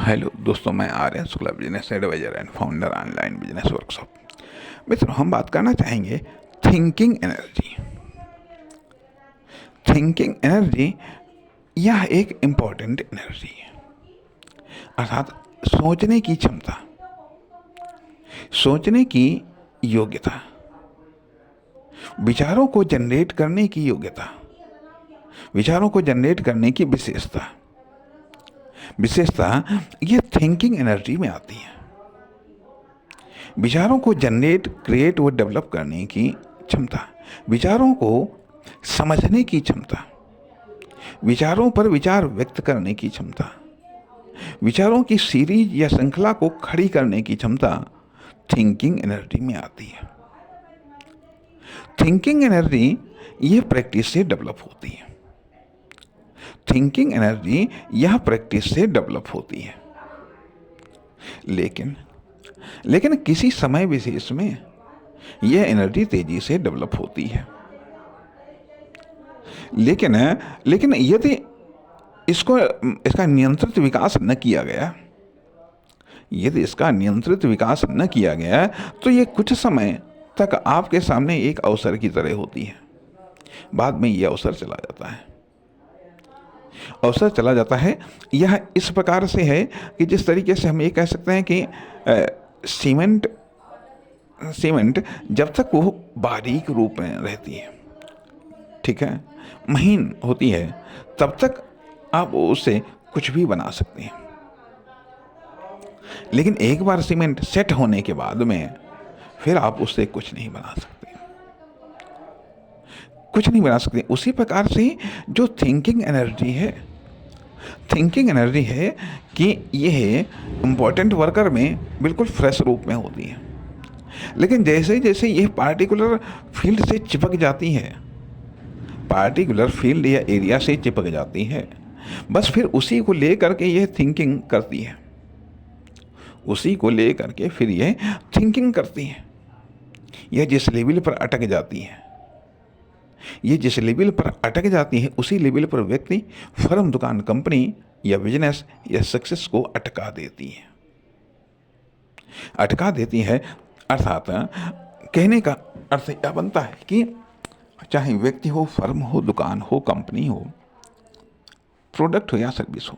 Hello दोस्तों, मैं Aryan Shukla, business advisor and founder online business workshop. मित्रों, हम बात करना चाहेंगे थिंकिंग एनर्जी। थिंकिंग एनर्जी यह एक इम्पॉर्टेंट एनर्जी है, अर्थात सोचने की क्षमता, सोचने की योग्यता, विचारों को जनरेट करने की योग्यता, विचारों को जनरेट करने की विशेषता ये थिंकिंग एनर्जी में आती है। विचारों को जनरेट, क्रिएट और डेवलप करने की क्षमता, विचारों को समझने की क्षमता, विचारों पर विचार व्यक्त करने की क्षमता, विचारों की सीरीज या श्रृंखला को खड़ी करने की क्षमता थिंकिंग एनर्जी में आती है। थिंकिंग एनर्जी यह प्रैक्टिस से डेवलप होती है। थिंकिंग एनर्जी यह प्रैक्टिस से डेवलप होती है। लेकिन किसी समय विशेष में यह एनर्जी तेजी से डेवलप होती है। लेकिन यदि इसका नियंत्रित विकास न किया गया, यदि इसका नियंत्रित विकास न किया गया तो ये कुछ समय तक आपके सामने एक अवसर की तरह होती है। बाद में यह अवसर चला जाता है। अवसर चला जाता है यह इस प्रकार से है कि जिस तरीके से हम ये कह सकते हैं कि सीमेंट जब तक वो बारीक रूप में रहती है, ठीक है, महीन होती है, तब तक आप उससे कुछ भी बना सकते हैं। लेकिन एक बार सीमेंट सेट होने के बाद में फिर आप उससे कुछ नहीं बना सकते, कुछ नहीं बना सकते। उसी प्रकार से जो थिंकिंग एनर्जी है कि यह इम्पोर्टेंट वर्कर में बिल्कुल फ्रेश रूप में होती है। लेकिन जैसे जैसे यह पार्टिकुलर फील्ड से चिपक जाती है, पार्टिकुलर फील्ड या एरिया से चिपक जाती है, बस फिर उसी को लेकर के यह थिंकिंग करती है, उसी को लेकर के फिर यह थिंकिंग करती है। यह जिस लेवल पर अटक जाती है, ये जिस लेवल पर अटक जाती है, उसी लेवल पर व्यक्ति फर्म, दुकान, कंपनी या बिजनेस या सक्सेस को अटका देती है। अर्थात कहने का अर्थ यह बनता है कि चाहे व्यक्ति हो, फर्म हो, दुकान हो, कंपनी हो, प्रोडक्ट हो या सर्विस हो,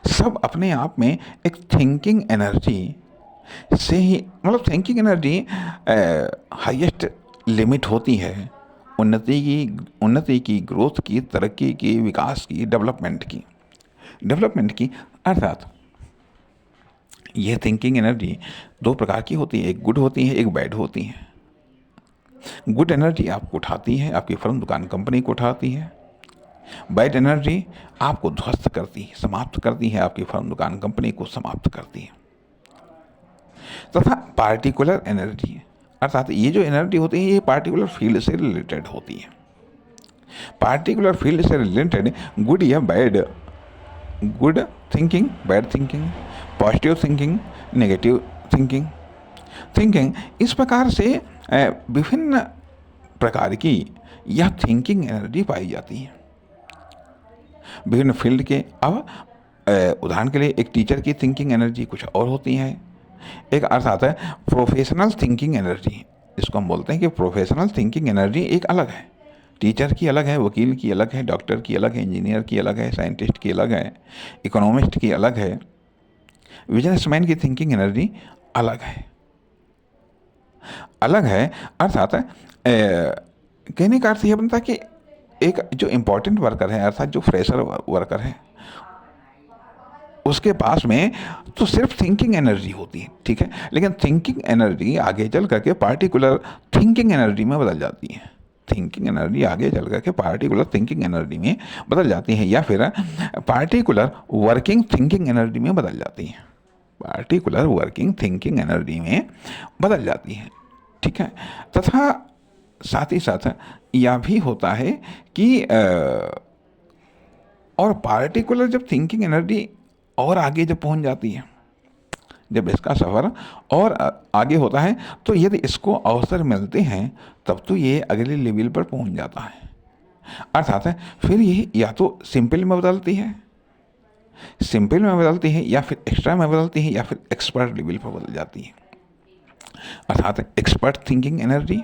सब अपने आप में एक थिंकिंग एनर्जी से ही, मतलब थिंकिंग एनर्जी हाईएस्ट लिमिट होती है उन्नति की, ग्रोथ की, तरक्की की, विकास की, डेवलपमेंट की। अर्थात यह थिंकिंग एनर्जी दो प्रकार की होती है, एक गुड होती है, एक बैड होती है। गुड एनर्जी आपको उठाती है, आपकी फर्म, दुकान, कंपनी को उठाती है। बैड एनर्जी आपको ध्वस्त करती है, समाप्त करती है, आपकी फर्म, दुकान, कंपनी को समाप्त करती है। तथा पार्टिकुलर एनर्जी, अर्थात ये जो एनर्जी होती है ये पार्टिकुलर फील्ड से रिलेटेड होती है। पार्टिकुलर फील्ड से रिलेटेड गुड या bad, good thinking, bad thinking, positive thinking, negative thinking, इस प्रकार से विभिन्न प्रकार की यह थिंकिंग एनर्जी पाई जाती है विभिन्न फील्ड के। अब उदाहरण के लिए एक टीचर की थिंकिंग एनर्जी कुछ और होती है, एक अर्थात है प्रोफेशनल थिंकिंग एनर्जी। इसको हम बोलते हैं कि प्रोफेशनल थिंकिंग एनर्जी एक अलग है, टीचर की अलग है, वकील की अलग है, डॉक्टर की अलग है, इंजीनियर की अलग है, साइंटिस्ट की अलग है, इकोनॉमिस्ट की अलग है, बिजनेसमैन की थिंकिंग एनर्जी अलग है। अर्थात कहने का अर्थ यह बनता है कि एक जो इम्पोर्टेंट वर्कर है, अर्थात जो फ्रेशर वर्कर है, उसके पास में तो सिर्फ थिंकिंग एनर्जी होती है, ठीक है, लेकिन थिंकिंग एनर्जी आगे चल करके पार्टिकुलर थिंकिंग एनर्जी में बदल जाती है। थिंकिंग एनर्जी आगे चल करके पार्टिकुलर थिंकिंग एनर्जी में बदल जाती है, या फिर पार्टिकुलर वर्किंग थिंकिंग एनर्जी में बदल जाती है, पार्टिकुलर वर्किंग थिंकिंग एनर्जी में बदल जाती है, ठीक है। तथा साथ ही साथ यह भी होता है कि और पार्टिकुलर जब थिंकिंग एनर्जी और आगे जब पहुंच जाती है, जब इसका सफ़र और आगे होता है, तो यदि इसको अवसर मिलते हैं तब तो ये अगले लेवल पर पहुंच जाता है। अर्थात फिर ये या तो सिंपल में बदलती है, सिंपल में बदलती है या फिर एक्स्ट्रा में बदलती है या फिर एक्सपर्ट लेवल पर बदल जाती है। अर्थात एक्सपर्ट थिंकिंग एनर्जी,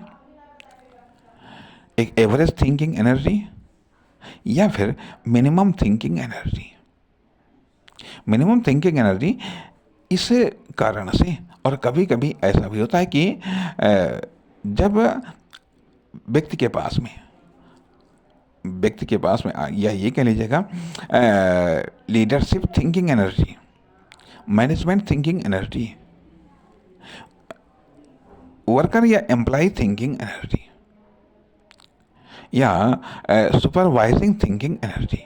एक एवरेज थिंकिंग एनर्जी या फिर minimum thinking energy. Minimum thinking energy इस कारण से, और कभी कभी ऐसा भी होता है कि जब व्यक्ति के पास में या ये कह लीजिएगा leadership thinking energy, management thinking energy, worker या एम्प्लॉय थिंकिंग एनर्जी या supervising thinking energy.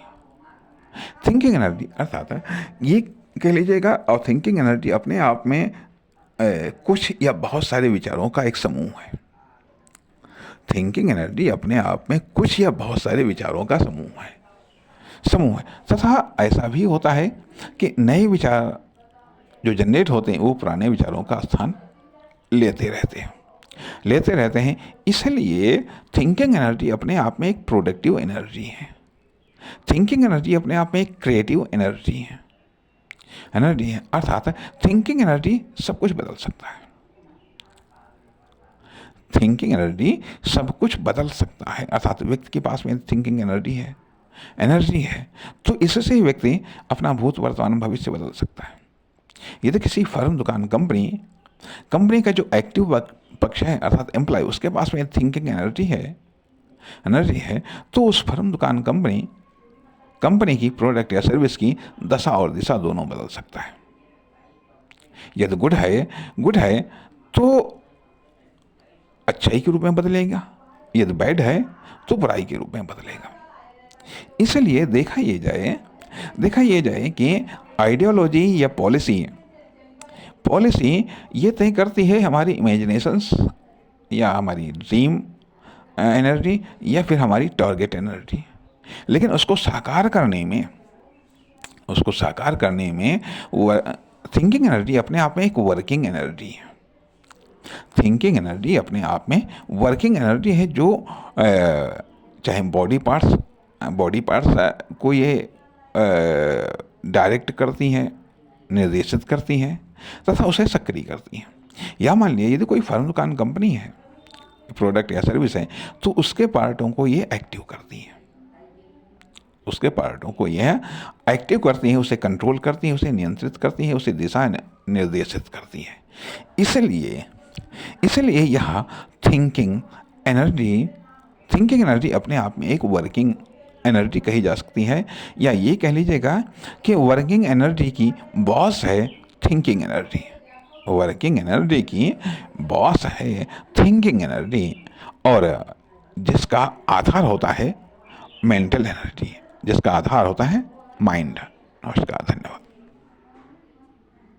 Thinking energy अर्थात ये कह लीजिएगा, और थिंकिंग एनर्जी अपने आप में कुछ या बहुत सारे विचारों का एक समूह है। थिंकिंग एनर्जी अपने आप में कुछ या बहुत सारे विचारों का समूह है। तथा ऐसा भी होता है कि नए विचार जो जनरेट होते हैं वो पुराने विचारों का स्थान लेते रहते हैं। इसलिए थिंकिंग एनर्जी अपने आप में एक प्रोडक्टिव एनर्जी है। थिंकिंग एनर्जी अपने आप में एक क्रिएटिव एनर्जी है। अर्थात थिंकिंग एनर्जी सब कुछ बदल सकता है। थिंकिंग एनर्जी सब कुछ बदल सकता है। अर्थात व्यक्ति के पास में थिंकिंग एनर्जी है तो इससे ही व्यक्ति अपना भूत, वर्तमान, भविष्य बदल सकता है। यदि किसी फर्म, दुकान, कंपनी का जो एक्टिव पक्ष है अर्थात एम्प्लॉय, उसके पास में थिंकिंग एनर्जी है तो उस फर्म, दुकान, कंपनी की प्रोडक्ट या सर्विस की दशा और दिशा दोनों बदल सकता है। यदि गुड है तो अच्छाई के रूप में बदलेगा, यदि बैड है तो बुराई के रूप में बदलेगा। इसलिए देखा ये जाए कि आइडियोलॉजी या पॉलिसी ये तय करती है हमारी इमेजिनेशंस या हमारी ड्रीम एनर्जी या फिर हमारी टारगेट एनर्जी, लेकिन उसको साकार करने में थिंकिंग एनर्जी अपने आप में एक वर्किंग एनर्जी है। थिंकिंग एनर्जी अपने आप में वर्किंग एनर्जी है, जो चाहे बॉडी पार्ट्स को ये डायरेक्ट करती हैं, निर्देशित करती हैं तथा उसे सक्रिय करती हैं। या मान लीजिए यदि कोई फर्म, दुकान, कंपनी है, प्रोडक्ट या सर्विस है तो उसके पार्टों को ये एक्टिव करती हैं, उसे कंट्रोल करती हैं, उसे नियंत्रित करती हैं, उसे दिशा निर्देशित करती हैं। इसलिए यह थिंकिंग एनर्जी अपने आप में एक वर्किंग एनर्जी कही जा सकती है, या ये कह लीजिएगा कि वर्किंग एनर्जी की बॉस है थिंकिंग एनर्जी। और जिसका आधार होता है मेंटल एनर्जी, जिसका आधार होता है माइंड। नमस्कार, धन्यवाद।